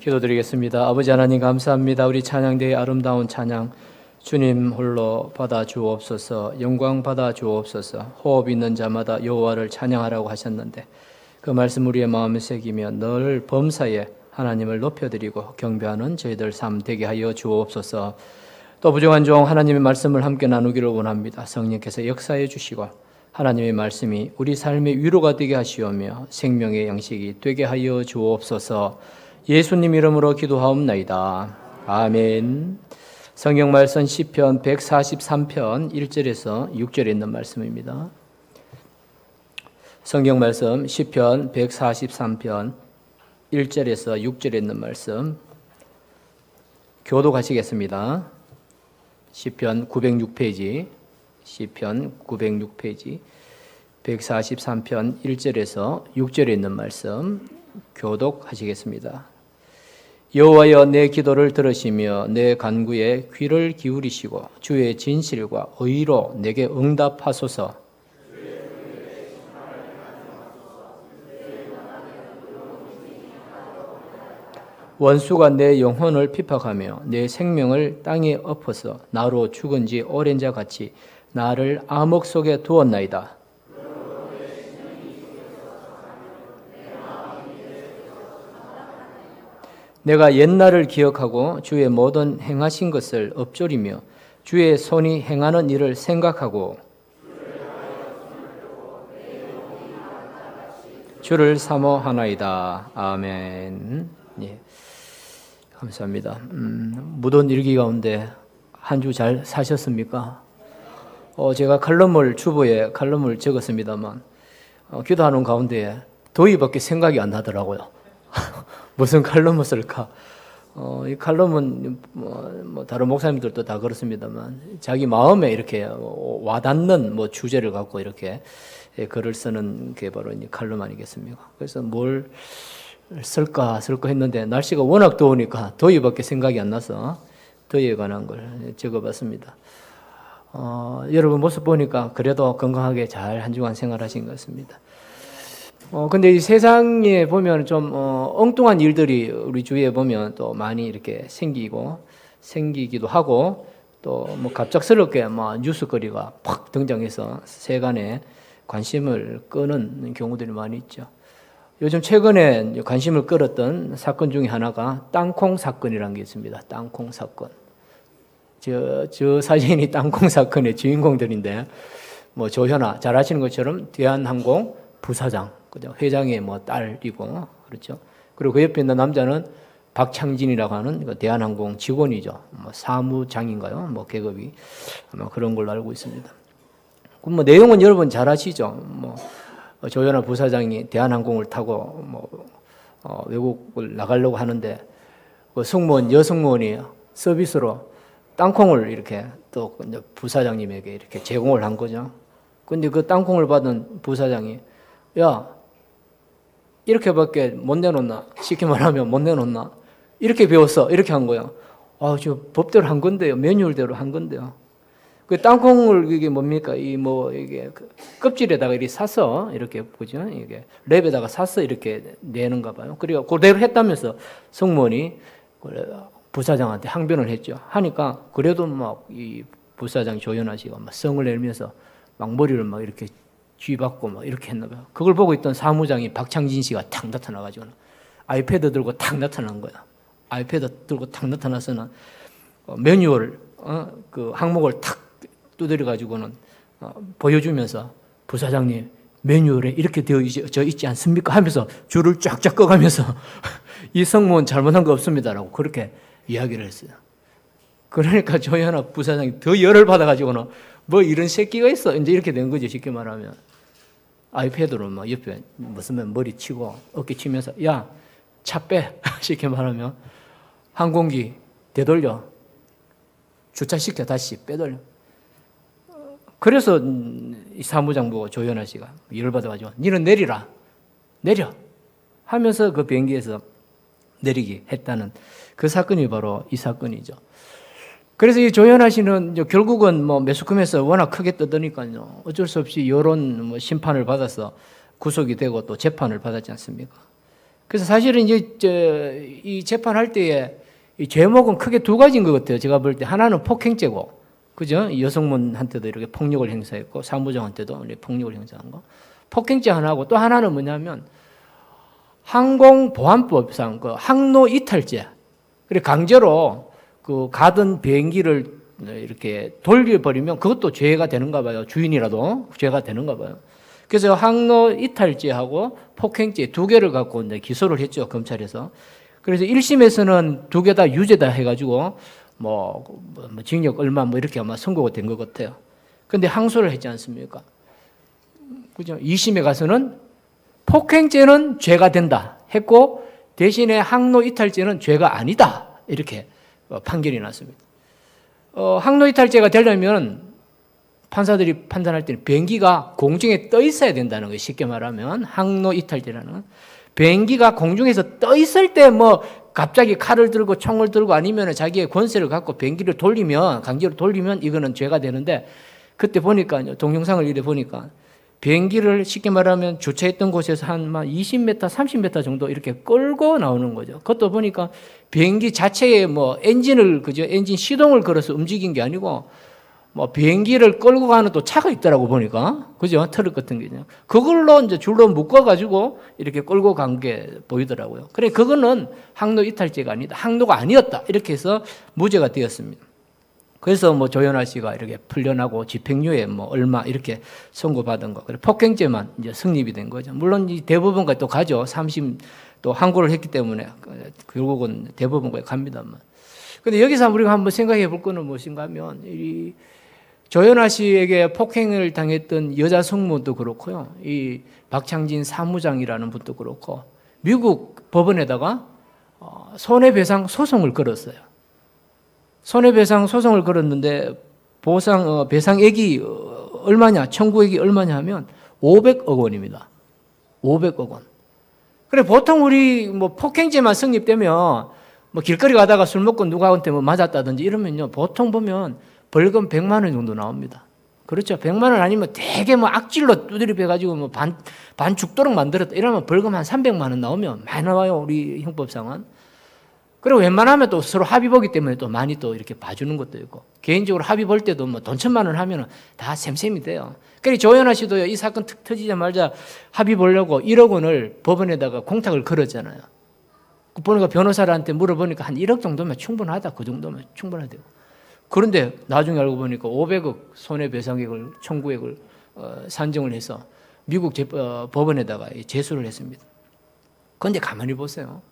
기도드리겠습니다. 아버지 하나님 감사합니다. 우리 찬양대의 아름다운 찬양 주님 홀로 받아 주옵소서. 영광 받아 주옵소서. 호흡 있는 자마다 여호와를 찬양하라고 하셨는데 그 말씀 우리의 마음에 새기며 늘 범사에 하나님을 높여드리고 경배하는 저희들 삶 되게 하여 주옵소서. 또 부정한 종 하나님의 말씀을 함께 나누기를 원합니다. 성령께서 역사해 주시고 하나님의 말씀이 우리 삶의 위로가 되게 하시오며 생명의 양식이 되게 하여 주옵소서. 예수님 이름으로 기도하옵나이다. 아멘. 성경 말씀 시편 143편 1절에서 6절에 있는 말씀입니다. 성경 말씀 시편 143편 1절에서 6절에 있는 말씀 교독하시겠습니다. 시편 906페이지 143편 1절에서 6절에 있는 말씀 교독하시겠습니다. 여호와여 내 기도를 들으시며 내 간구에 귀를 기울이시고 주의 진실과 의로 내게 응답하소서. 원수가 내 영혼을 핍박하며 내 생명을 땅에 엎어서 나로 죽은 지 오랜 자 같이 나를 암흑 속에 두었나이다. 내가 옛날을 기억하고 주의 모든 행하신 것을 엎조리며 주의 손이 행하는 일을 생각하고 주를 사모하나이다. 아멘. 예. 감사합니다. 무더운 일기 가운데 한 주 잘 사셨습니까? 제가 주보에 칼럼을 적었습니다만 기도하는 가운데 더위밖에 생각이 안 나더라고요. 무슨 칼럼을 쓸까? 이 칼럼은 다른 목사님들도 다 그렇습니다만 자기 마음에 이렇게 와닿는 주제를 갖고 이렇게 글을 쓰는 게 바로 이 칼럼 아니겠습니까? 그래서 뭘 쓸까 했는데 날씨가 워낙 더우니까 더위밖에 생각이 안 나서 더위에 관한 걸 적어봤습니다. 여러분 모습 보니까 그래도 건강하게 잘 한 주간 생활하신 것 같습니다. 근데 이 세상에 보면 좀 엉뚱한 일들이 우리 주위에 보면 또 많이 이렇게 생기기도 하고 또 갑작스럽게 뉴스거리가 팍 등장해서 세간에 관심을 끄는 경우들이 많이 있죠. 요즘 최근에 관심을 끌었던 사건 중에 하나가 땅콩 사건이라는 게 있습니다. 땅콩 사건. 저 사진이 땅콩 사건의 주인공들인데 조현아 잘 아시는 것처럼 대한항공 부사장, 회장의 딸이고 그렇죠. 그리고 그 옆에 있는 남자는 박창진이라고 하는 대한항공 직원이죠. 사무장인가요? 계급이 아마 그런 걸로 알고 있습니다. 그럼 내용은 여러분 잘 아시죠? 조현아 부사장이 대한항공을 타고 외국을 나가려고 하는데 여승무원이 서비스로 땅콩을 이렇게 또 부사장님에게 이렇게 제공을 한 거죠. 근데 그 땅콩을 받은 부사장이 야, 이렇게밖에 못 내놓나? 쉽게 말하면 못 내놓나? 이렇게 배웠어. 이렇게 한 거야. 저 법대로 한 건데요. 매뉴얼대로 한 건데요. 그 땅콩을 이게 뭡니까? 이게 껍질에다가 이렇게 사서 이렇게 보죠. 이게 랩에다가 사서 이렇게 내는가 봐요. 그리고 그대로 했다면서 승무원이 부사장한테 항변을 했죠. 하니까 그래도 이 부사장 조현아 씨가 성을 내면서 머리를 이렇게 쥐받고 이렇게 했나 봐요. 그걸 보고 있던 사무장이 박창진 씨가 탁 나타나가지고 아이패드 들고 탁 나타난 거야. 아이패드 들고 탁 나타나서는 매뉴얼 그 항목을 탁 두드려가지고는 보여주면서 부사장님 매뉴얼에 이렇게 되어 있지 않습니까? 하면서 줄을 쫙쫙 꺼가면서 이 승무원 잘못한 거 없습니다라고 그렇게 이야기를 했어요. 그러니까 조현아 부사장이 더 열을 받아가지고는 이런 새끼가 있어 이제 이렇게 된 거죠. 쉽게 말하면 아이패드로 옆에 무슨 머리 치고 어깨 치면서 야, 차 빼 쉽게 말하면 항공기 되돌려 주차시켜 다시 빼돌려. 그래서 이 사무장 보고 조현아 씨가 열받아가지고 니는 내려 하면서 그 비행기에서 내리게 했다는 그 사건이 바로 이 사건이죠. 그래서 이 조현아 씨는 결국은 매스컴에서 워낙 크게 떠드니까요. 어쩔 수 없이 여론 심판을 받아서 구속이 되고 또 재판을 받았지 않습니까? 그래서 사실은 이제 이 재판할 때에 이 제목은 크게 두 가지인 것 같아요. 제가 볼 때 하나는 폭행죄고, 그죠? 여성분한테도 이렇게 폭력을 행사했고 사무장한테도 폭력을 행사한 거. 폭행죄 하나고 또 하나는 뭐냐면 항공보안법상 그 항로 이탈죄. 그래 강제로 그 가던 비행기를 이렇게 돌려버리면 그것도 죄가 되는가 봐요. 주인이라도 죄가 되는가 봐요. 그래서 항로 이탈죄하고 폭행죄 두 개를 갖고 이제 기소를 했죠, 검찰에서. 그래서 1심에서는 두 개 다 유죄다 해가지고 징역 얼마 이렇게 아마 선고가 된 것 같아요. 근데 항소를 했지 않습니까? 그죠? 2심에 가서는 폭행죄는 죄가 된다 했고 대신에 항로 이탈죄는 죄가 아니다 이렇게 판결이 났습니다. 항로 이탈죄가 되려면 판사들이 판단할 때는 비행기가 공중에 떠 있어야 된다는 거예요. 쉽게 말하면 항로 이탈죄라는 비행기가 공중에서 떠 있을 때 갑자기 칼을 들고 총을 들고 아니면 자기의 권세를 갖고 비행기를 돌리면 강제로 돌리면 이거는 죄가 되는데 그때 보니까 동영상을 이래 보니까 비행기를 쉽게 말하면 주차했던 곳에서 한 20m, 30m 정도 이렇게 끌고 나오는 거죠. 그것도 보니까 비행기 자체에 엔진을 그죠? 엔진 시동을 걸어서 움직인 게 아니고 비행기를 끌고 가는 또 차가 있더라고 보니까. 그죠? 트럭 같은 게. 그걸로 이제 줄로 묶어가지고 이렇게 끌고 간 게 보이더라고요. 그래, 그거는 항로 이탈죄가 아니다. 항로가 아니었다. 이렇게 해서 무죄가 되었습니다. 그래서 조연아 씨가 이렇게 풀려나고 집행유예 얼마 이렇게 선고받은 거. 그래, 폭행죄만 이제 성립이 된 거죠. 물론 이 대법원까지 또 가죠. 3심 또 항고를 했기 때문에 결국은 대법원까지 갑니다만. 근데 여기서 우리가 한번 생각해 볼 거는 무엇인가 하면 이 조연아 씨에게 폭행을 당했던 여자 성모도 그렇고요. 이 박창진 사무장이라는 분도 그렇고 미국 법원에다가 손해배상 소송을 걸었어요. 손해배상 소송을 걸었는데 배상액이 얼마냐, 청구액이 얼마냐 하면 500억 원입니다. 500억 원. 그래 보통 우리 폭행죄만 성립되면 길거리 가다가 술 먹고 누구한테 맞았다든지 이러면요 보통 보면 벌금 100만 원 정도 나옵니다. 그렇죠. 100만 원 아니면 되게 악질로 두드려 패가지고 반 죽도록 만들었다 이러면 벌금 한 300만 원 나오면 많이 나와요. 우리 형법상은. 그리고 웬만하면 또 서로 합의 보기 때문에 또 많이 또 이렇게 봐주는 것도 있고 개인적으로 합의 볼 때도 돈 1,000만 원 하면 다 셈셈이 돼요. 그러니까 조연아 씨도요 이 사건 터지자마자 합의 보려고 1억 원을 법원에다가 공탁을 걸었잖아요. 보니까 변호사한테 물어보니까 한 1억 정도면 충분하다. 그 정도면 충분하대요. 그런데 나중에 알고 보니까 500억 손해배상액을 청구액을 산정을 해서 미국 법원에다가 제소를 했습니다. 그런데 가만히 보세요.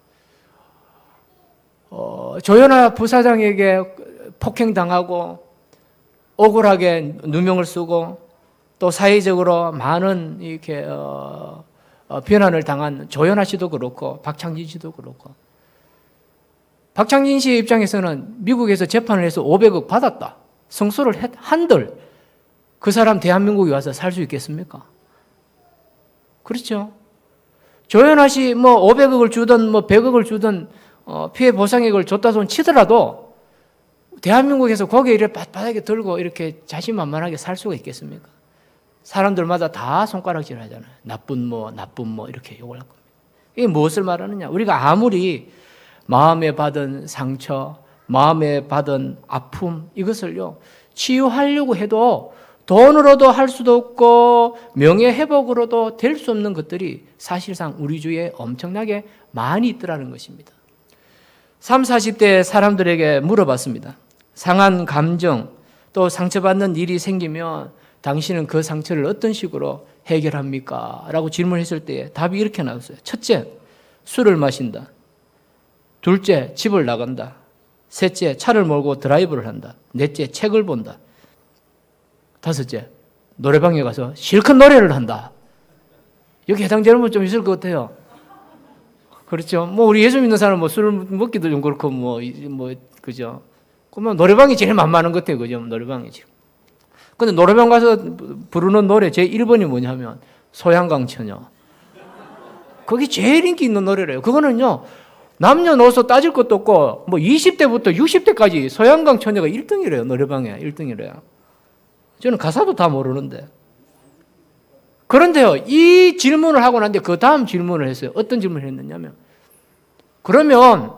조연아 부사장에게 폭행당하고 억울하게 누명을 쓰고 또 사회적으로 많은 이렇게 비난을 당한 조연아 씨도 그렇고 박창진 씨도 그렇고 박창진 씨의 입장에서는 미국에서 재판을 해서 500억 받았다. 성소를 한들 그 사람 대한민국에 와서 살 수 있겠습니까? 그렇죠. 조연아 씨 500억을 주든 100억을 주든 피해 보상액을 줬다 손 치더라도 대한민국에서 고개 이렇게 바닥에 들고 이렇게 자신만만하게 살 수가 있겠습니까? 사람들마다 다 손가락질 하잖아요. 나쁜 이렇게 욕을 할 겁니다. 이게 무엇을 말하느냐? 우리가 아무리 마음에 받은 상처, 마음에 받은 아픔 이것을요 치유하려고 해도 돈으로도 할 수도 없고 명예회복으로도 될 수 없는 것들이 사실상 우리 주위에 엄청나게 많이 있더라는 것입니다. 30, 40대 사람들에게 물어봤습니다. 상한 감정 또 상처받는 일이 생기면 당신은 그 상처를 어떤 식으로 해결합니까? 라고 질문했을 때 답이 이렇게 나왔어요. 첫째, 술을 마신다. 둘째, 집을 나간다. 셋째, 차를 몰고 드라이브를 한다. 넷째, 책을 본다. 다섯째, 노래방에 가서 실컷 노래를 한다. 여기 해당되는 분 좀 있을 것 같아요. 그렇죠. 우리 예수 믿는 사람은 술 먹기도 좀 그렇고, 그죠. 그러면 노래방이 제일 만만한 것 같아요. 그죠. 노래방이 지금. 근데 노래방 가서 부르는 노래 제 1번이 뭐냐면 소양강 처녀. 그게 제일 인기 있는 노래래요. 그거는요. 남녀노소 따질 것도 없고 20대부터 60대까지 소양강 처녀가 1등이래요. 노래방에 1등이래요. 저는 가사도 다 모르는데. 그런데요. 이 질문을 하고 난데 그 다음 질문을 했어요. 어떤 질문을 했느냐면 그러면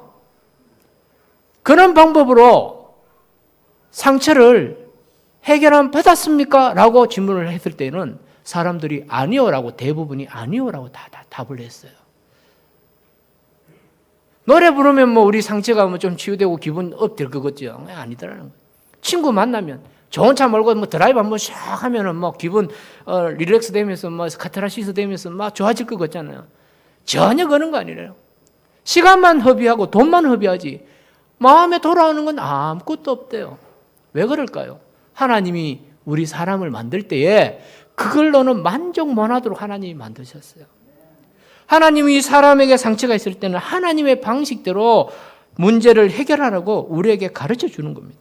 그런 방법으로 상처를 해결함 받았습니까? 라고 질문을 했을 때는 사람들이 아니요라고, 대부분이 아니요라고 다 답을 했어요. 노래 부르면 뭐 우리 상처가 뭐 좀 치유되고 기분 업 될 거겠죠. 아니더라는 거예요. 친구 만나면 좋은 차 몰고 뭐 드라이브 한번 샥 하면은 뭐 기분 릴렉스 되면서 뭐 카타르시스 되면서 막 좋아질 것 같잖아요. 전혀 그런 거 아니래요. 시간만 허비하고 돈만 허비하지 마음에 돌아오는 건 아무것도 없대요. 왜 그럴까요? 하나님이 우리 사람을 만들 때에 그걸로는 만족 못하도록 하나님이 만드셨어요. 하나님이 사람에게 상처가 있을 때는 하나님의 방식대로 문제를 해결하라고 우리에게 가르쳐 주는 겁니다.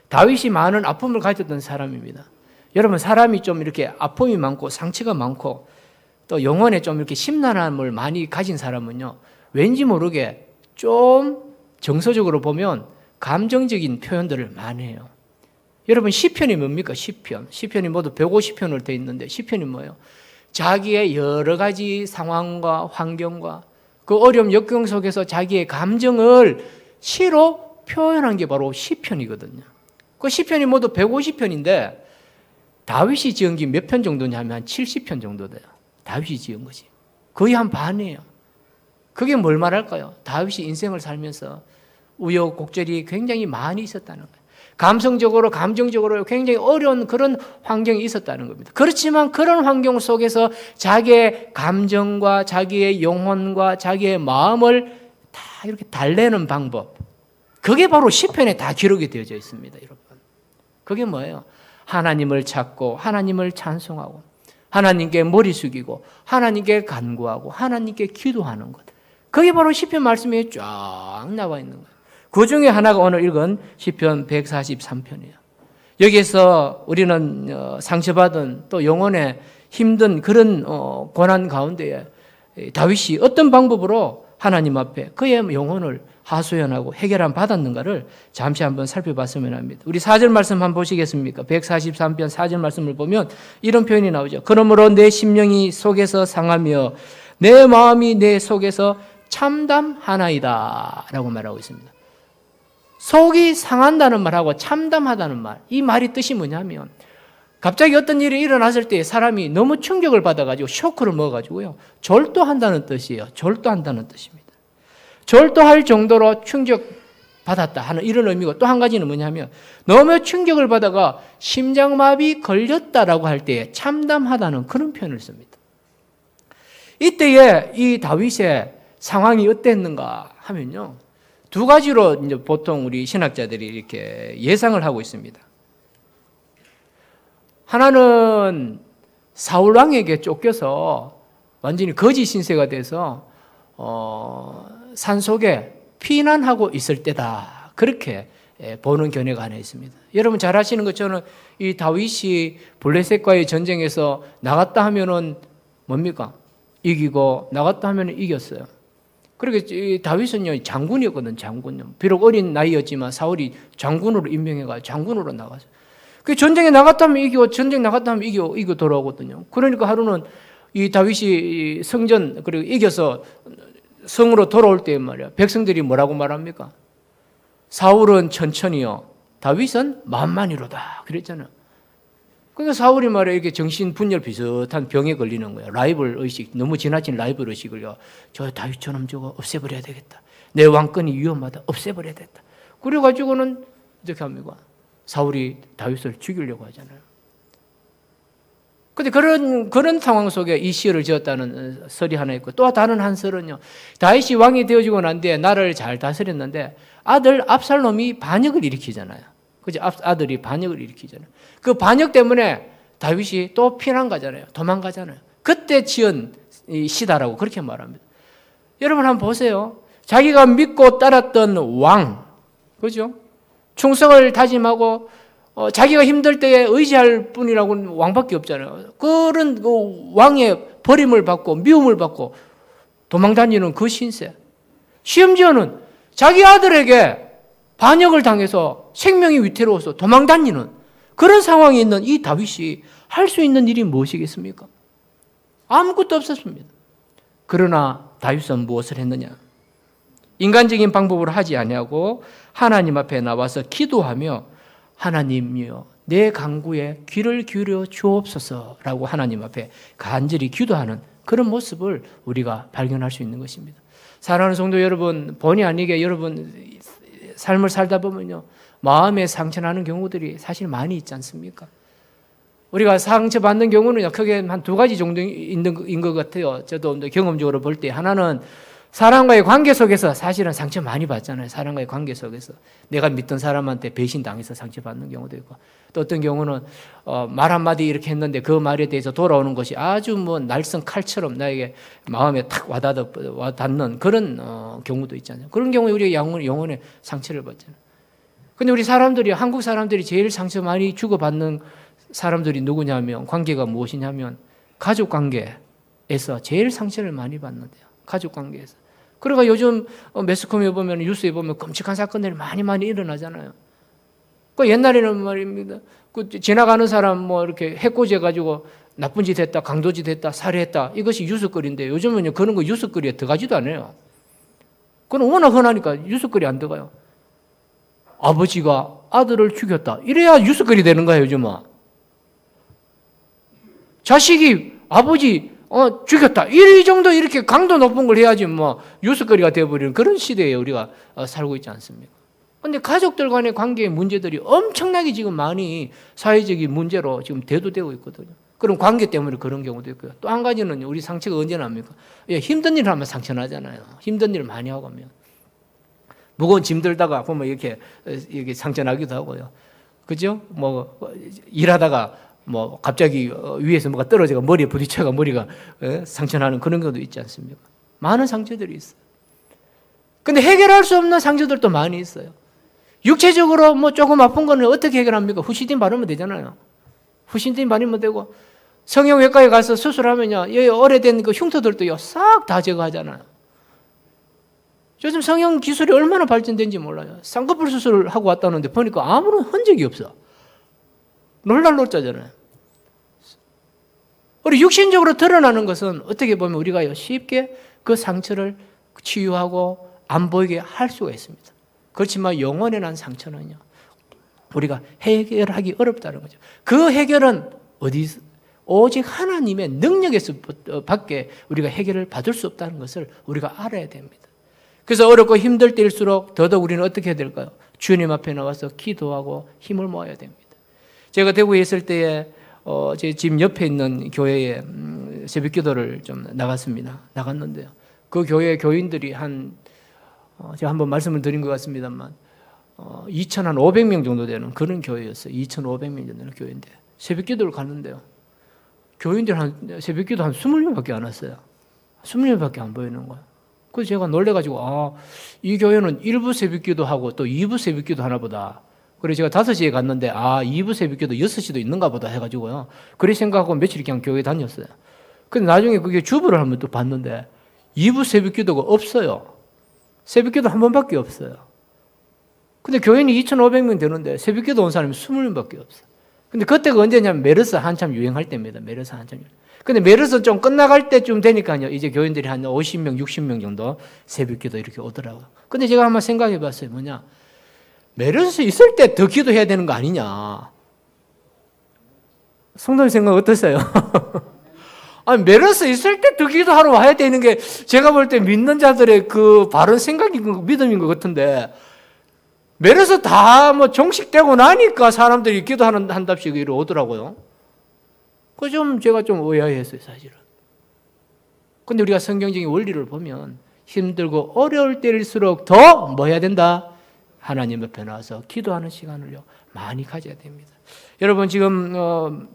다윗이 많은 아픔을 가졌던 사람입니다. 여러분, 사람이 좀 이렇게 아픔이 많고 상처가 많고 또 영혼에 좀 이렇게 심란함을 많이 가진 사람은요, 왠지 모르게 좀 정서적으로 보면 감정적인 표현들을 많이 해요. 여러분, 시편이 뭡니까? 시편이 모두 150편으로 되어 있는데 시편이 뭐예요? 자기의 여러 가지 상황과 환경과 그 어려움 역경 속에서 자기의 감정을 시로 표현한 게 바로 시편이거든요. 그 시편이 모두 150편인데 다윗이 지은 게 몇 편 정도냐면 한 70편 정도 돼요. 다윗이 지은 것이. 거의 한 반이에요. 그게 뭘 말할까요? 다윗이 인생을 살면서 우여곡절이 굉장히 많이 있었다는 거예요. 감성적으로, 감정적으로 굉장히 어려운 그런 환경이 있었다는 겁니다. 그렇지만 그런 환경 속에서 자기의 감정과 자기의 영혼과 자기의 마음을 다 이렇게 달래는 방법. 그게 바로 시편에 다 기록이 되어져 있습니다, 여러분. 그게 뭐예요? 하나님을 찾고 하나님을 찬송하고 하나님께 머리 숙이고 하나님께 간구하고 하나님께 기도하는 것. 그게 바로 시편 말씀에 쫙 나와 있는 거예요. 그 중에 하나가 오늘 읽은 시편 143편이에요. 여기에서 우리는 상처받은 또 영혼에 힘든 그런 고난 가운데에 다윗이 어떤 방법으로 하나님 앞에 그의 영혼을 하소연하고 해결함 받았는가를 잠시 한번 살펴봤으면 합니다. 우리 4절 말씀 한번 보시겠습니까? 143편 4절 말씀을 보면 이런 표현이 나오죠. 그러므로 내 심령이 속에서 상하며 내 마음이 내 속에서 참담하나이다 라고 말하고 있습니다. 속이 상한다는 말하고 참담하다는 말, 이 말이 뜻이 뭐냐면 갑자기 어떤 일이 일어났을 때 사람이 너무 충격을 받아가지고 쇼크를 먹어가지고요 절도한다는 뜻이에요. 절도한다는 뜻입니다. 절도할 정도로 충격받았다 하는 이런 의미고, 또 한 가지는 뭐냐면 너무 충격을 받아가 심장마비 걸렸다라고 할 때 참담하다는 그런 표현을 씁니다. 이때에 이 다윗의 상황이 어땠는가 하면요, 두 가지로 이제 보통 우리 신학자들이 이렇게 예상을 하고 있습니다. 하나는 사울 왕에게 쫓겨서 완전히 거짓 신세가 돼서 산속에 피난하고 있을 때다, 그렇게 보는 견해가 하나 있습니다. 여러분 잘 아시는 것처럼 이 다윗이 블레셋과의 전쟁에서 나갔다 하면은 뭡니까? 이기고 나갔다 하면은 이겼어요. 그렇게 다윗은요 장군이었거든, 장군요. 비록 어린 나이였지만 사울이 장군으로 임명해가 장군으로 나갔어요. 그 전쟁에 나갔다 하면 이기고 전쟁 나갔다 하면 이기고 돌아오거든요. 그러니까 하루는 이 다윗이 성전 그리고 이겨서 성으로 돌아올 때 말이야, 백성들이 뭐라고 말합니까? 사울은 천천히요, 다윗은 만만히로다 그랬잖아요. 그러니까 사울이 말이야 이렇게 정신분열 비슷한 병에 걸리는 거예요. 라이벌 의식, 너무 지나친 라이벌 의식을요, 저 다윗처럼 저거 없애버려야 되겠다, 내 왕권이 위험하다, 없애버려야 되겠다. 그래가지고는 이렇게 합니까? 사울이 다윗을 죽이려고 하잖아요. 그런데 그런 상황 속에 이 시를 지었다는 설이 하나 있고, 또 다른 한 설은요, 다윗이 왕이 되어지고 난 뒤에 나라를 잘 다스렸는데 아들 압살롬이 반역을 일으키잖아요. 그죠? 아들이 반역을 일으키잖아요. 그 반역 때문에 다윗이 또 피난 가잖아요. 도망가잖아요. 그때 지은 이 시다라고 그렇게 말합니다. 여러분 한번 보세요. 자기가 믿고 따랐던 왕, 그죠? 충성을 다짐하고 자기가 힘들 때에 의지할 뿐이라고는 왕밖에 없잖아요. 그런 그 왕의 버림을 받고 미움을 받고 도망다니는 그 신세. 심지어는 자기 아들에게 반역을 당해서 생명이 위태로워서 도망다니는 그런 상황에 있는 이 다윗이 할 수 있는 일이 무엇이겠습니까? 아무것도 없었습니다. 그러나 다윗은 무엇을 했느냐? 인간적인 방법으로 하지 아니하고 하나님 앞에 나와서 기도하며 하나님이여 내 간구에 귀를 기울여 주옵소서라고 하나님 앞에 간절히 기도하는 그런 모습을 우리가 발견할 수 있는 것입니다. 사랑하는 성도 여러분, 본의 아니게 여러분 삶을 살다 보면요, 마음에 상처나는 경우들이 사실 많이 있지 않습니까? 우리가 상처받는 경우는 크게 한 두 가지 정도 있는 것 같아요. 저도 경험적으로 볼 때 하나는 사람과의 관계 속에서 사실은 상처 많이 받잖아요. 사람과의 관계 속에서 내가 믿던 사람한테 배신당해서 상처받는 경우도 있고, 또 어떤 경우는 말 한마디 이렇게 했는데 그 말에 대해서 돌아오는 것이 아주 뭐 날선 칼처럼 나에게 마음에 탁 와닿는 그런 경우도 있잖아요. 그런 경우에 우리가 영혼의 상처를 받잖아요. 근데 우리 사람들이, 한국 사람들이 제일 상처 많이 주고받는 사람들이 누구냐면, 관계가 무엇이냐면 가족 관계에서 제일 상처를 많이 받는데요. 가족 관계에서. 그러니까 요즘 매스컴에 보면, 뉴스에 보면 끔찍한 사건들이 많이 일어나잖아요. 그 옛날에는 말입니다. 그 지나가는 사람 뭐 이렇게 해코지 해가지고 나쁜 짓 했다, 강도짓 했다, 살해했다, 이것이 뉴스거리인데 요즘은 그런 거 뉴스거리에 들어가지도 않아요. 그건 워낙 흔하니까 뉴스거리 안 들어가요. 아버지가 아들을 죽였다, 이래야 뉴스거리 되는 거예요, 요즘은. 자식이 아버지 죽였다, 이 정도 이렇게 강도 높은 걸 해야지 뭐 뉴스거리가 되어버리는 그런 시대에 우리가 살고 있지 않습니까? 그런데 가족들 간의 관계의 문제들이 엄청나게 지금 많이 사회적인 문제로 지금 대두되고 있거든요. 그럼 관계 때문에 그런 경우도 있고요. 또 한 가지는 우리 상처가 언제 납니까? 힘든 일을 하면 상처 나잖아요. 힘든 일을 많이 하고 하면. 무거운 짐 들다가 보면 이렇게 상처 나기도 하고요. 그죠? 뭐 일하다가 뭐 갑자기 위에서 뭐가 떨어져가 머리에 부딪혀가 머리가 상처나는 그런 것도 있지 않습니까? 많은 상처들이 있어요. 근데 해결할 수 없는 상처들도 많이 있어요. 육체적으로 뭐 조금 아픈 거는 어떻게 해결합니까? 후시딘 바르면 되잖아요. 후시딘 바르면 되고, 성형외과에 가서 수술하면요, 이 오래된 그 흉터들도요 싹 다 제거하잖아요. 요즘 성형 기술이 얼마나 발전된지 몰라요. 쌍꺼풀 수술을 하고 왔다는데 보니까 아무런 흔적이 없어. 놀랄놀자잖아요. 우리 육신적으로 드러나는 것은 어떻게 보면 우리가 쉽게 그 상처를 치유하고 안 보이게 할 수가 있습니다. 그렇지만 영혼에 난 상처는요, 우리가 해결하기 어렵다는 거죠. 그 해결은 오직 하나님의 능력에서 밖에 우리가 해결을 받을 수 없다는 것을 우리가 알아야 됩니다. 그래서 어렵고 힘들 때일수록 더더욱 우리는 어떻게 해야 될까요? 주님 앞에 나와서 기도하고 힘을 모아야 됩니다. 제가 대구에 있을 때에 제 집 옆에 있는 교회에 새벽 기도를 좀 나갔는데요. 그 교회 교인들이 제가 한번 말씀을 드린 것 같습니다만 2,500명 정도 되는 그런 교회였어요. 2,500명 정도 되는 교회인데 새벽 기도를 갔는데요. 교인들 새벽 기도 한 20명밖에 안 왔어요. 20명밖에 안 보이는 거예요. 그래서 제가 놀래가지고 이 교회는 1부 새벽 기도하고 또 2부 새벽 기도 하나 보다. 그래서 제가 5시에 갔는데 2부 새벽 기도 6시도 있는가 보다 해가지고요. 그렇게 생각하고 며칠 그냥 교회 다녔어요. 근데 나중에 그게 주부를 한번 또 봤는데 2부 새벽 기도가 없어요. 새벽 기도 한 번밖에 없어요. 근데 교인이 2,500명 되는데 새벽 기도 온 사람이 20명밖에 없어요. 근데 그때가 언제냐면 메르스 한참 유행할 때입니다. 메르스 한참 유행. 근데 메르스 좀 끝나갈 때쯤 되니까요, 이제 교인들이 한 50명, 60명 정도 새벽 기도 이렇게 오더라고요. 근데 제가 한번 생각해 봤어요. 뭐냐? 메르스 있을 때 더 기도해야 되는 거 아니냐? 성도님 생각 어떠세요? 아니, 메르스 있을 때 더 기도하러 와야 되는 게 제가 볼 때 믿는 자들의 그 바른 생각인 믿음인 것 같은데, 메르스 다 뭐 종식되고 나니까 사람들이 한답시고 이리 오더라고요. 그 제가 좀 의아했어요, 사실은. 근데 우리가 성경적인 원리를 보면 힘들고 어려울 때일수록 더 뭐 해야 된다? 하나님 앞에 나와서 기도하는 시간을요 많이 가져야 됩니다. 여러분 지금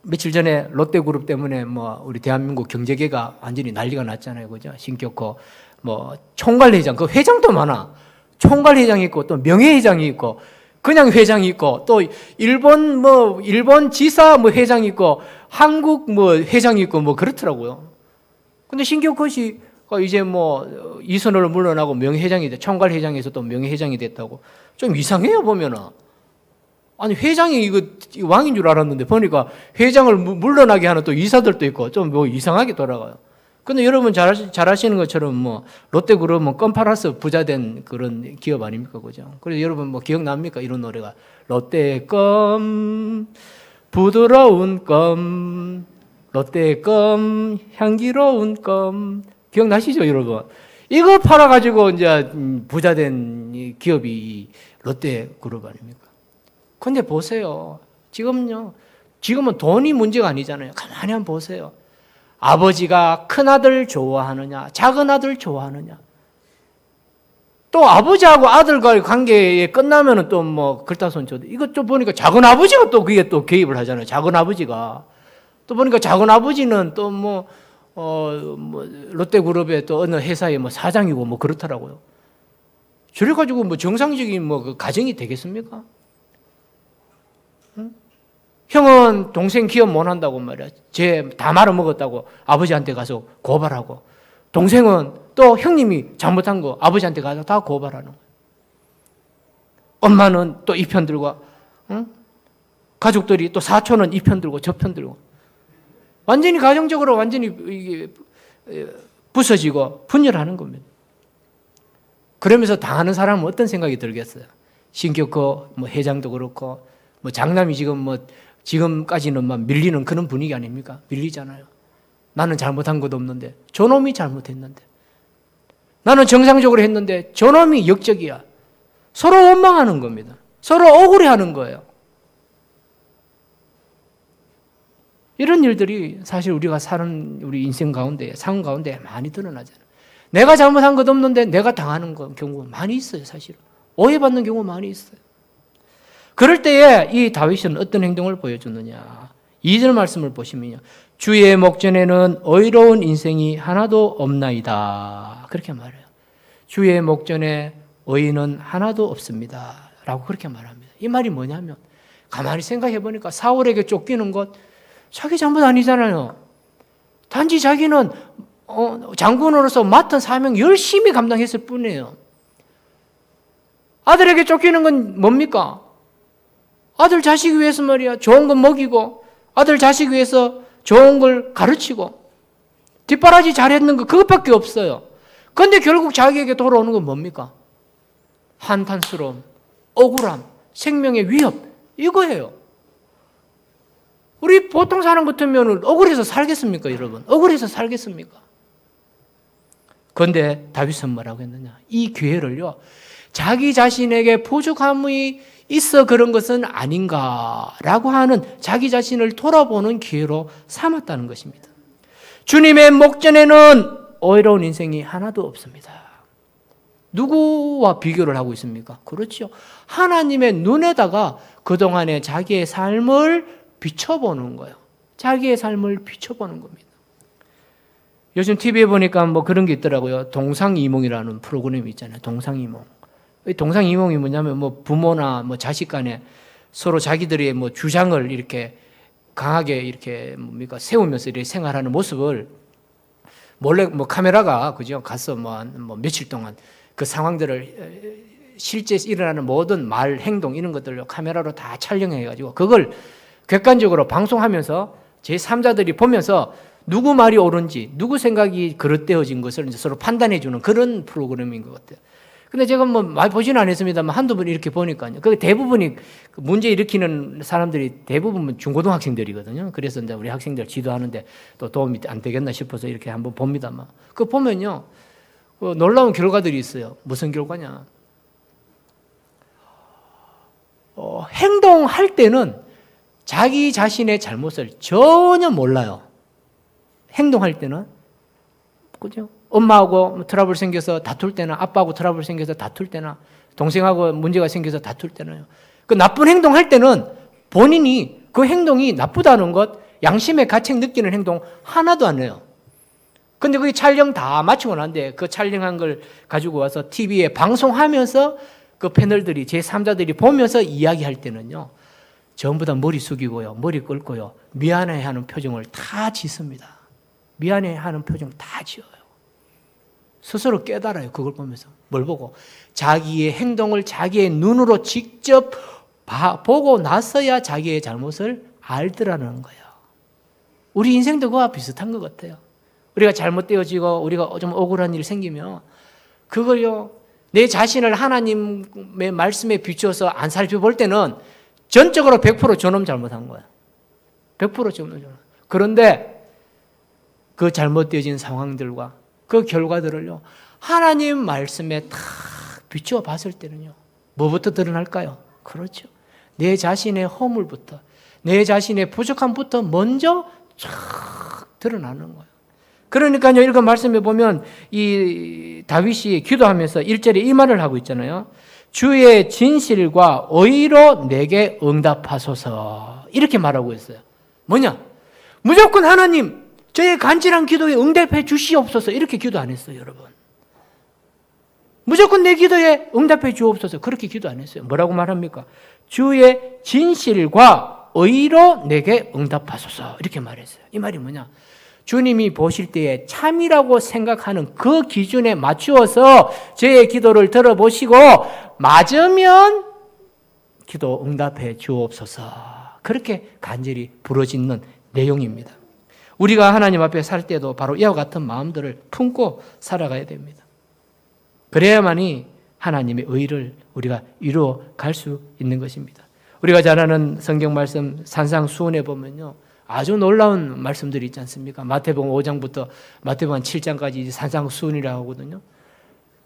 며칠 전에 롯데그룹 때문에 뭐 우리 대한민국 경제계가 완전히 난리가 났잖아요, 그죠? 신격호 뭐 총괄회장, 그 회장도 많아. 총괄회장이 있고 또 명예회장이 있고 그냥 회장이 있고 또 일본 지사 뭐 회장이 있고 한국 뭐 회장이 있고 뭐 그렇더라고요. 근데 신격호 씨가 이제 뭐 이선호를 물러나고 명예회장이 돼, 총괄회장에서 또 명예회장이 됐다고. 좀 이상해요, 보면은. 아니, 회장이 이거 왕인 줄 알았는데 보니까 회장을 물러나게 하는 또 이사들도 있고 좀 뭐 이상하게 돌아가요. 근데 여러분 잘 아시는 것처럼 뭐 롯데그룹 뭐 껌 팔아서 부자 된 그런 기업 아닙니까? 그죠? 그래서 여러분 뭐 기억납니까? 이런 노래가. 롯데 껌, 부드러운 껌, 롯데 껌, 향기로운 껌. 기억나시죠, 여러분? 이거 팔아가지고 이제 부자 된 기업이 롯데그룹 아닙니까? 근데 보세요. 지금은 돈이 문제가 아니잖아요. 가만히 한번 보세요. 아버지가 큰 아들 좋아하느냐, 작은 아들 좋아하느냐. 또 아버지하고 아들과의 관계에 끝나면은 또 뭐 글다손 쳐도 이것 좀 보니까 작은 아버지가 또 그게 또 개입을 하잖아요. 작은 아버지가. 또 보니까 작은 아버지는 또 뭐 롯데그룹의 또 어느 회사의 뭐 사장이고 뭐 그렇더라고요. 저래가지고 뭐 정상적인 뭐 그 가정이 되겠습니까? 응? 형은 동생 기업 못 한다고 말이야. 쟤 다 말아먹었다고 아버지한테 가서 고발하고, 동생은 또 형님이 잘못한 거 아버지한테 가서 다 고발하는 거야. 엄마는 또 이 편 들고, 응? 가족들이 또 사촌은 이 편 들고 저 편 들고, 완전히 가정적으로 완전히 이게 부서지고 분열하는 겁니다. 그러면서 당하는 사람은 어떤 생각이 들겠어요? 신격호 뭐 회장도 그렇고, 뭐 장남이 지금까지는 막 밀리는 그런 분위기 아닙니까? 밀리잖아요. 나는 잘못한 것도 없는데 저놈이 잘못했는데, 나는 정상적으로 했는데 저놈이 역적이야. 서로 원망하는 겁니다. 서로 억울해하는 거예요. 이런 일들이 사실 우리가 사는 우리 인생 가운데, 삶 가운데 많이 드러나잖아요. 내가 잘못한 것도 없는데 내가 당하는 경우가 많이 있어요. 사실은 오해받는 경우가 많이 있어요. 그럴 때에 이 다윗은 어떤 행동을 보여주느냐. 2절 말씀을 보시면요, 주의 목전에는 의로운 인생이 하나도 없나이다. 그렇게 말해요. 주의 목전에 의인은 하나도 없습니다. 라고 그렇게 말합니다. 이 말이 뭐냐면, 가만히 생각해 보니까 사울에게 쫓기는 것 자기 잘못 아니잖아요. 단지 자기는 장군으로서 맡은 사명 열심히 감당했을 뿐이에요. 아들에게 쫓기는 건 뭡니까? 아들 자식 위해서 말이야 좋은 거 먹이고, 아들 자식 위해서 좋은 걸 가르치고, 뒷바라지 잘했는 거 그것밖에 없어요. 그런데 결국 자기에게 돌아오는 건 뭡니까? 한탄스러움, 억울함, 생명의 위협, 이거예요. 우리 보통 사람 같으면 억울해서 살겠습니까, 여러분? 억울해서 살겠습니까? 그런데 다윗은 뭐라고 했느냐? 이 기회를요, 자기 자신에게 부족함이 있어 그런 것은 아닌가라고 하는 자기 자신을 돌아보는 기회로 삼았다는 것입니다. 주님의 목전에는 의로운 인생이 하나도 없습니다. 누구와 비교를 하고 있습니까? 그렇죠. 하나님의 눈에다가 그동안의 자기의 삶을 비춰보는 거예요. 자기의 삶을 비춰보는 겁니다. 요즘 TV에 보니까 뭐 그런 게 있더라고요. 동상이몽이라는 프로그램이 있잖아요. 동상이몽. 동상이몽이 뭐냐면 뭐 부모나 뭐 자식 간에 서로 자기들의 뭐 주장을 이렇게 강하게 이렇게 뭡니까 세우면서 이렇게 생활하는 모습을 몰래 뭐 카메라가 그죠 가서 뭐 며칠 동안 그 상황들을 실제 일어나는 모든 말, 행동 이런 것들을 카메라로 다 촬영해가지고 그걸 객관적으로 방송하면서 제3자들이 보면서 누구 말이 옳은지, 누구 생각이 그릇되어진 것을 이제 서로 판단해주는 그런 프로그램인 것 같아요. 근데 제가 뭐 많이 보지는 않았습니다만 한두 번 이렇게 보니까요. 그 대부분이 문제 일으키는 사람들이 대부분 중고등학생들이거든요. 그래서 이제 우리 학생들 지도하는데 또 도움이 안 되겠나 싶어서 이렇게 한번 봅니다만. 그거 보면요. 놀라운 결과들이 있어요. 무슨 결과냐. 행동할 때는 자기 자신의 잘못을 전혀 몰라요. 행동할 때는. 그죠? 엄마하고 트러블 생겨서 다툴 때나, 아빠하고 트러블 생겨서 다툴 때나, 동생하고 문제가 생겨서 다툴 때나요. 그 나쁜 행동할 때는 본인이 그 행동이 나쁘다는 것, 양심의 가책 느끼는 행동 하나도 안 해요. 근데 그게 촬영 다 마치고 난데 그 촬영한 걸 가지고 와서 TV에 방송하면서 그 패널들이, 제3자들이 보면서 이야기할 때는요, 전부 다 머리 숙이고요, 머리 긁고요, 미안해하는 표정을 다 짓습니다. 미안해하는 표정 다 지어요. 스스로 깨달아요. 그걸 보면서. 뭘 보고? 자기의 행동을 자기의 눈으로 직접 보고 나서야 자기의 잘못을 알더라는 거예요. 우리 인생도 그와 비슷한 것 같아요. 우리가 잘못되어지고 우리가 좀 억울한 일이 생기면 그걸요, 내 자신을 하나님의 말씀에 비추어서 안 살펴볼 때는 전적으로 100% 저놈 잘못한 거야. 100% 저놈 잘못. 그런데 그 잘못되어진 상황들과 그 결과들을요, 하나님 말씀에 탁 비추어 봤을 때는요, 뭐부터 드러날까요? 그렇죠. 내 자신의 허물부터, 내 자신의 부족함부터 먼저 쫙 드러나는 거예요. 그러니까요, 이렇게 말씀해 보면 이 다윗이 기도하면서 1절에 이 말을 하고 있잖아요. 주의 진실과 의로 내게 응답하소서. 이렇게 말하고 있어요. 뭐냐? 무조건 하나님, 저의 간절한 기도에 응답해 주시옵소서. 이렇게 기도 안 했어요, 여러분. 무조건 내 기도에 응답해 주옵소서. 그렇게 기도 안 했어요. 뭐라고 말합니까? 주의 진실과 의로 내게 응답하소서. 이렇게 말했어요. 이 말이 뭐냐? 주님이 보실 때에 참이라고 생각하는 그 기준에 맞추어서 저의 기도를 들어보시고 맞으면 기도 응답해 주옵소서. 그렇게 간절히 부르짖는 내용입니다. 우리가 하나님 앞에 살 때도 바로 이와 같은 마음들을 품고 살아가야 됩니다. 그래야만이 하나님의 의를 우리가 이루어 갈 수 있는 것입니다. 우리가 잘 아는 성경 말씀 산상수훈에 보면요, 아주 놀라운 말씀들이 있지 않습니까? 마태복음 5장부터 마태복음 7장까지 산상수훈이라고 하거든요.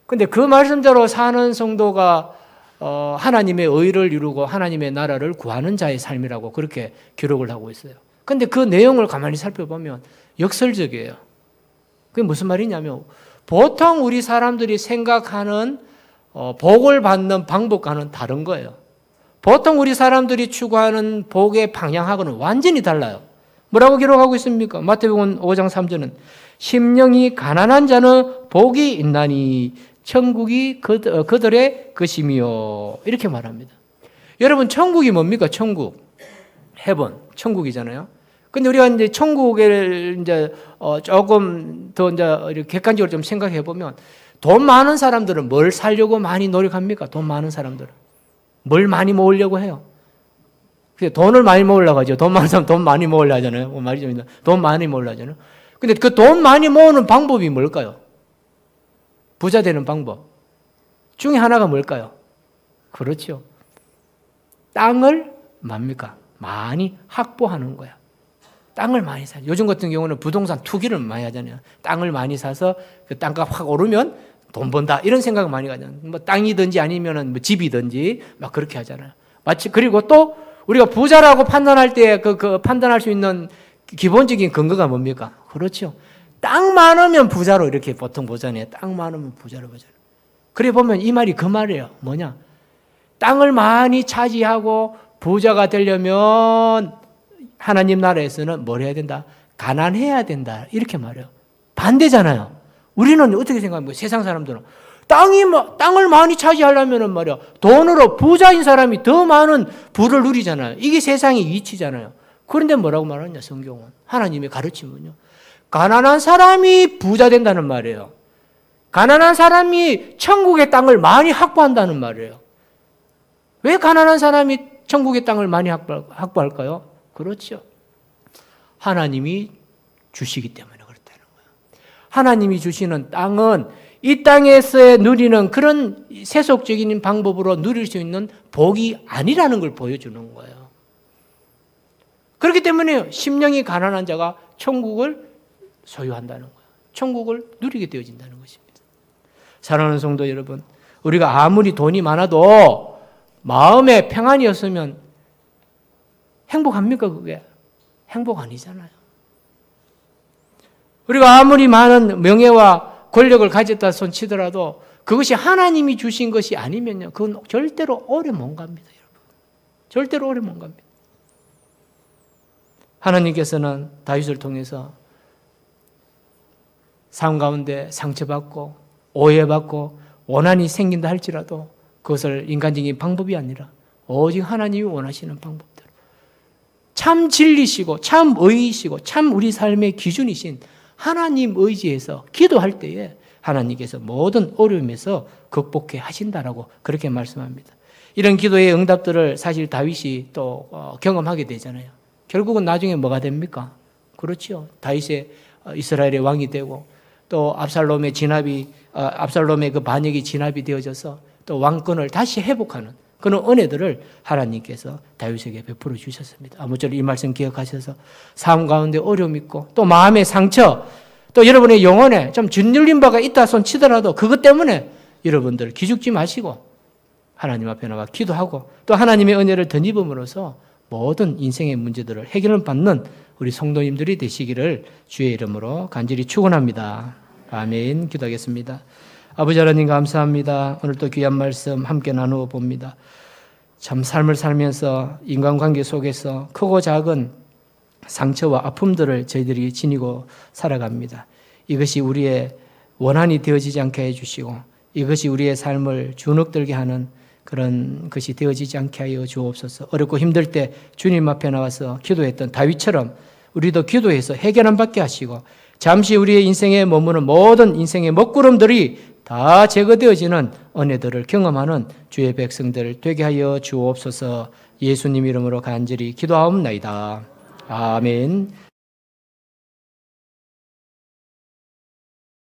근데 그 말씀대로 사는 성도가 하나님의 의를 이루고 하나님의 나라를 구하는 자의 삶이라고 그렇게 기록을 하고 있어요. 근데 그 내용을 가만히 살펴보면 역설적이에요. 그게 무슨 말이냐면 보통 우리 사람들이 생각하는 복을 받는 방법과는 다른 거예요. 보통 우리 사람들이 추구하는 복의 방향하고는 완전히 달라요. 뭐라고 기록하고 있습니까? 마태복음 5장 3절은 심령이 가난한 자는 복이 있나니 천국이 그들의 것이며 이렇게 말합니다. 여러분, 천국이 뭡니까? 천국. 헤븐, 천국이잖아요. 근데 우리가 이제 천국을 이제 조금 더 이제 객관적으로 좀 생각해 보면 돈 많은 사람들은 뭘 살려고 많이 노력합니까? 돈 많은 사람들은 뭘 많이 모으려고 해요. 돈을 많이 모으려고 하죠. 돈 많은 사람 돈 많이 모으려고 하잖아요. 말이죠. 돈 많이 모으려고 하잖아요. 근데 그 돈 많이 모으는 방법이 뭘까요? 부자 되는 방법 중에 하나가 뭘까요? 그렇죠. 땅을 뭡니까? 많이 확보하는 거야. 땅을 많이 사. 요즘 같은 경우는 부동산 투기를 많이 하잖아요. 땅을 많이 사서 그 땅값 확 오르면 돈 번다. 이런 생각 많이 가잖아요. 뭐 땅이든지 아니면은 뭐 집이든지 막 그렇게 하잖아요. 마치 그리고 또 우리가 부자라고 판단할 때 그 판단할 수 있는 기본적인 근거가 뭡니까? 그렇죠. 땅 많으면 부자로 이렇게 보통 보잖아요. 땅 많으면 부자로 보잖아요. 그래 보면 이 말이 그 말이에요. 뭐냐? 땅을 많이 차지하고 부자가 되려면 하나님 나라에서는 뭘 해야 된다? 가난해야 된다. 이렇게 말해요. 반대잖아요. 우리는 어떻게 생각합니까? 세상 사람들은 땅을 많이 차지하려면 말이야, 돈으로 부자인 사람이 더 많은 부를 누리잖아요. 이게 세상의 이치잖아요. 그런데 뭐라고 말하냐, 성경은? 하나님의 가르침은요. 가난한 사람이 부자 된다는 말이에요. 가난한 사람이 천국의 땅을 많이 확보한다는 말이에요. 왜 가난한 사람이 천국의 땅을 많이 확보할까요? 그렇죠. 하나님이 주시기 때문에 그렇다는 거예요. 하나님이 주시는 땅은 이 땅에서 누리는 그런 세속적인 방법으로 누릴 수 있는 복이 아니라는 걸 보여주는 거예요. 그렇기 때문에 심령이 가난한 자가 천국을 소유한다는 거예요. 천국을 누리게 되어진다는 것입니다. 사랑하는 성도 여러분, 우리가 아무리 돈이 많아도 마음에 평안이 없으면 행복합니까? 그게? 행복 아니잖아요. 우리가 아무리 많은 명예와 권력을 가졌다 손치더라도 그것이 하나님이 주신 것이 아니면요, 그건 절대로 오래 못 갑니다, 여러분. 절대로 오래 못 갑니다. 하나님께서는 다윗을 통해서 삶 가운데 상처받고 오해받고 원한이 생긴다 할지라도 그것을 인간적인 방법이 아니라 오직 하나님이 원하시는 방법대로 참 진리시고 참 의이시고 참 우리 삶의 기준이신 하나님 의지에서 기도할 때에 하나님께서 모든 어려움에서 극복해 하신다라고 그렇게 말씀합니다. 이런 기도의 응답들을 사실 다윗이 또 경험하게 되잖아요. 결국은 나중에 뭐가 됩니까? 그렇죠. 다윗의 이스라엘의 왕이 되고 또 압살롬의 그 반역이 진압이 되어져서 또 왕권을 다시 회복하는 그런 은혜들을 하나님께서 다윗에게 베풀어 주셨습니다. 아무쪼록 이 말씀 기억하셔서 삶 가운데 어려움 있고 또 마음의 상처 또 여러분의 영혼에 좀 짓눌린 바가 있다 손 치더라도 그것 때문에 여러분들 기죽지 마시고 하나님 앞에 나가 기도하고 또 하나님의 은혜를 덧입음으로써 모든 인생의 문제들을 해결을 받는 우리 성도님들이 되시기를 주의 이름으로 간절히 축원합니다. 아멘. 기도하겠습니다. 아버지 하나님 감사합니다. 오늘 또 귀한 말씀 함께 나누어 봅니다. 참 삶을 살면서 인간관계 속에서 크고 작은 상처와 아픔들을 저희들이 지니고 살아갑니다. 이것이 우리의 원한이 되어지지 않게 해주시고 이것이 우리의 삶을 주눅들게 하는 그런 것이 되어지지 않게 하여 주옵소서. 어렵고 힘들 때 주님 앞에 나와서 기도했던 다윗처럼 우리도 기도해서 해결함 받게 하시고 잠시 우리의 인생에 머무는 모든 인생의 먹구름들이 다 제거되어지는 은혜들을 경험하는 주의 백성들 되게 하여 주옵소서. 예수님 이름으로 간절히 기도하옵나이다. 아멘.